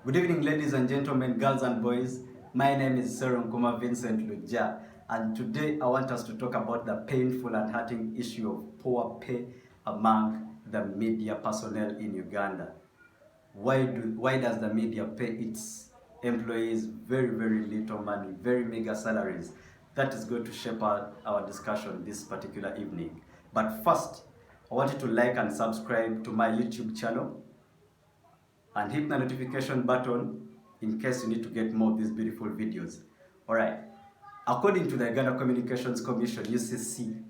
Good evening, ladies and gentlemen, girls and boys. My name is Serum Kuma Vincent Luja, and today I want us to talk about the painful and hurting issue of poor pay among the media personnel in Uganda. Why does the media pay its employees very little money, very meager salaries? That is going to shape our discussion this particular evening. But first, I want you to like and subscribe to my YouTube channel and hit the notification button in case you need to get more of these beautiful videos. Alright, according to the Uganda Communications Commission, UCC,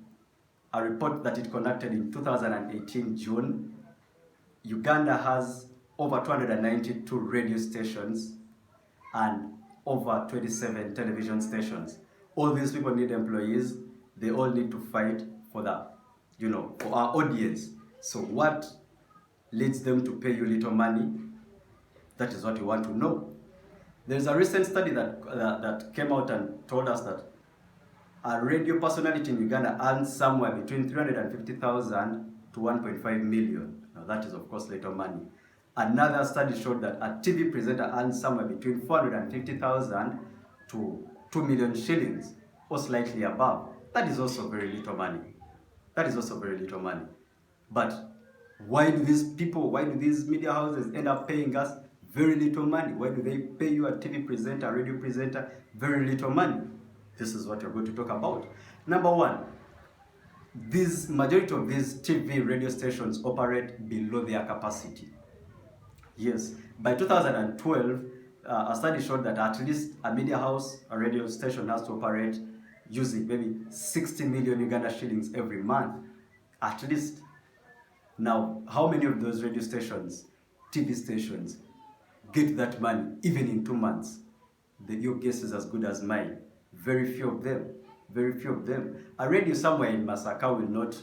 a report that it conducted in 2018 June, Uganda has over 292 radio stations and over 27 television stations. All these people need employees. They all need to fight for for our audience. So what leads them to pay you little money? That is what you want to know. There's a recent study that came out and told us that a radio personality in Uganda earns somewhere between 350,000 to 1.5 million. Now that is of course little money. Another study showed that a TV presenter earns somewhere between 450,000 to 2 million shillings or slightly above. That is also very little money. That is also very little money. But why do these media houses end up paying us very little money? Why do they pay you a TV presenter, a radio presenter, very little money? This is what we're going to talk about. Number one, majority of these TV radio stations operate below their capacity. Yes, by 2012, a study showed that at least a media house, a radio station has to operate using maybe 60 million Uganda shillings every month, at least. Now, how many of those radio stations, TV stations, get that money even in 2 months? Your guess is as good as mine. Very few of them. Very few of them. A radio somewhere in Masaka will not,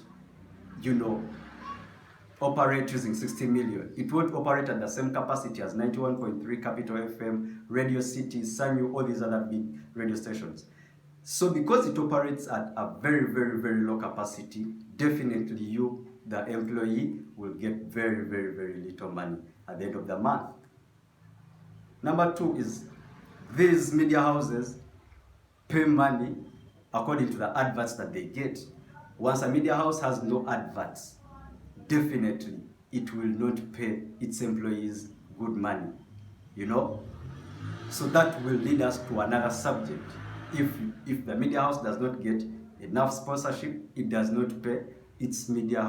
operate using 60 million. It won't operate at the same capacity as 91.3 Capital FM, Radio City, Sanyu, all these other big radio stations. So because it operates at a very low capacity, definitely you, the employee, will get very little money at the end of the month. Number two is these media houses pay money according to the adverts that they get. Once a media house has no adverts, definitely it will not pay its employees good money, So that will lead us to another subject. If the media house does not get enough sponsorship, it does not pay its media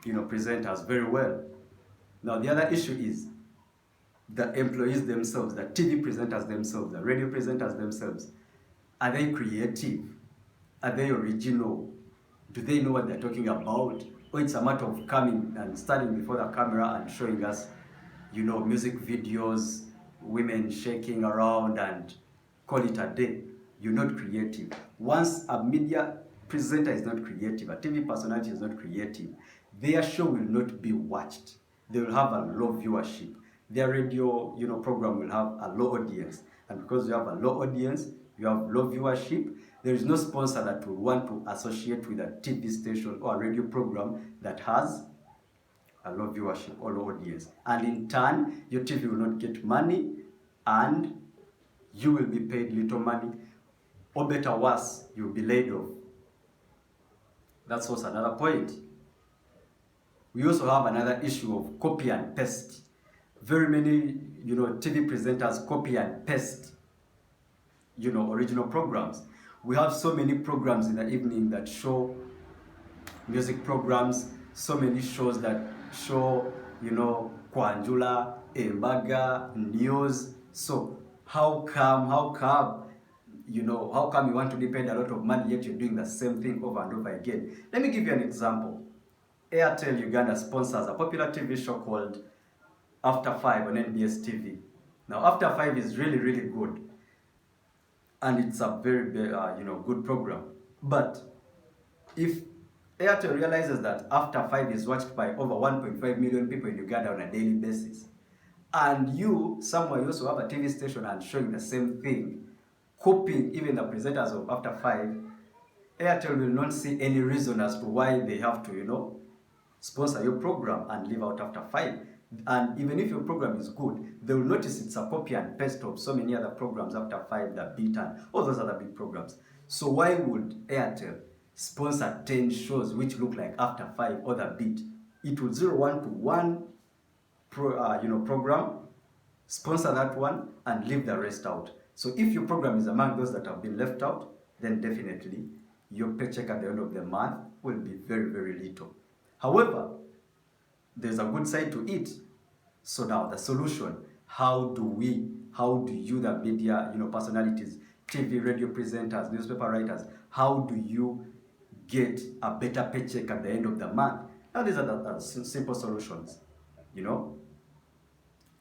presenters very well. Now the other issue is the employees themselves, the TV presenters themselves, the radio presenters themselves. Are they creative? Are they original? Do they know what they're talking about? Or it's a matter of coming and standing before the camera and showing us, music videos, women shaking around and call it a day. You're not creative. Once a media presenter is not creative, a TV personality is not creative, their show will not be watched. They will have a low viewership. Their radio, program will have a low audience. And because you have a low audience, you have low viewership, there is no sponsor that will want to associate with a TV station or a radio program that has a low viewership or low audience. And in turn, your TV will not get money and you will be paid little money, or better worse, you'll be laid off. That's also another point. We also have another issue of copy and paste. Very many, TV presenters copy and paste, original programs. We have so many programs in the evening that show music programs, so many shows that show, Kwanjula, Embaga, news. So how come you want to be paid a lot of money yet you're doing the same thing over and over again? Let me give you an example. Airtel Uganda sponsors a popular TV show called After 5 on NBS TV. Now After 5 is really good. And it's a very good program. But if Airtel realizes that After 5 is watched by over 1.5 million people in Uganda on a daily basis, and you also have a TV station and showing the same thing, copying even the presenters of After 5, Airtel will not see any reason as to why they have to, sponsor your program and leave out After 5. And even if your program is good, they will notice it's a copy and paste of so many other programs after 5, the beat, and all those other big programs. So why would Airtel sponsor 10 shows which look like after 5 or the beat? It would zero one to one program, sponsor that one, and leave the rest out. So if your program is among those that have been left out, then definitely your paycheck at the end of the month will be very, very little. However, there's a good side to it. So now the solution, how do you, the media, personalities, TV, radio presenters, newspaper writers, how do you get a better paycheck at the end of the month? Now these are the simple solutions,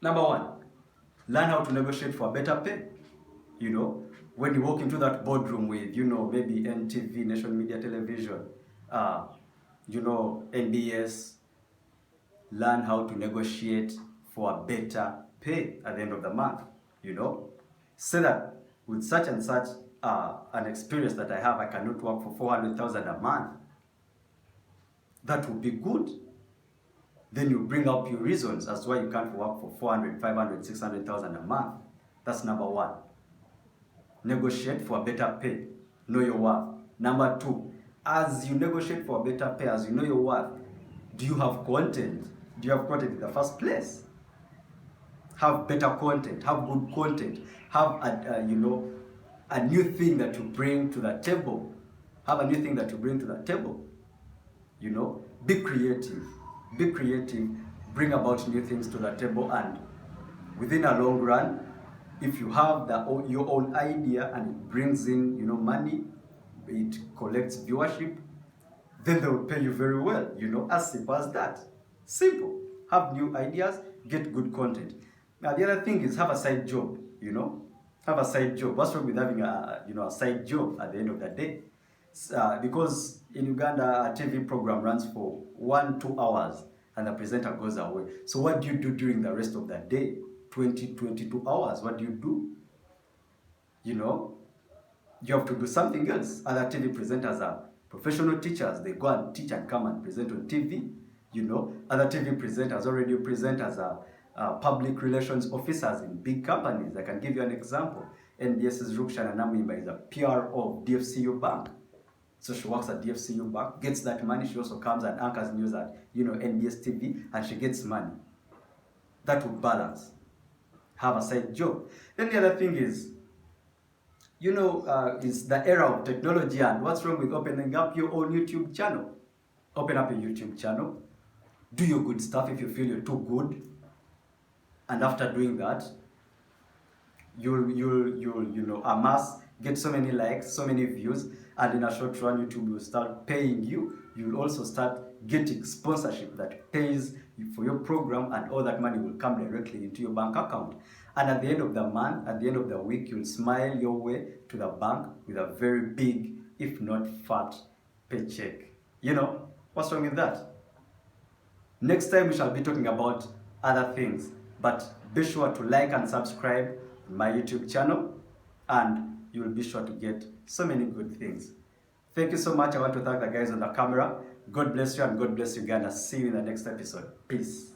Number one, learn how to negotiate for a better pay. When you walk into that boardroom with, maybe NTV, National Media Television, NBS, learn how to negotiate for a better pay at the end of the month, Say that with such and such an experience that I have, I cannot work for 400,000 a month. That would be good. Then you bring up your reasons as to why you can't work for 400, 500, 600,000 a month. That's number one. Negotiate for a better pay. Know your worth. Number two, as you negotiate for a better pay, as you know your worth, do you have content? Do you have content in the first place? Have better content. Have good content. Have a new thing that you bring to the table. Have a new thing that you bring to the table. Be creative. Be creative. Bring about new things to the table, and within a long run, if you have your own idea and it brings in money, it collects viewership, then they will pay you very well. As simple as that. Simple. Have new ideas, get good content. Now the other thing is have a side job. Have a side job. What's wrong with having a side job at the end of the day? Because in Uganda, a TV program runs for 1-2 hours and the presenter goes away. So what do you do during the rest of the day? 22 hours. What do you do? You have to do something else. Other TV presenters are professional teachers. They go and teach and come and present on TV. Other TV presenters or radio presenters are public relations officers in big companies. I can give you an example. NBS's Rukshana Namwimba is a PR of DFCU Bank. So she works at DFCU Bank, gets that money. She also comes and anchors news at NBS TV, and she gets money. That would balance. Have a side job. Then the other thing is, is the era of technology, and what's wrong with opening up your own YouTube channel? Open up a YouTube channel. Do your good stuff if you feel you're too good. And after doing that, you'll amass, get so many likes, so many views, and in a short run, YouTube will start paying you. You'll also start getting sponsorship that pays for your program, and all that money will come directly into your bank account. And at the end of the month, at the end of the week, you'll smile your way to the bank with a very big, if not fat, paycheck. What's wrong with that? Next time we shall be talking about other things, but be sure to like and subscribe to my YouTube channel, and you will be sure to get so many good things. Thank you so much. I want to thank the guys on the camera. God bless you and God bless Uganda. See you in the next episode. Peace.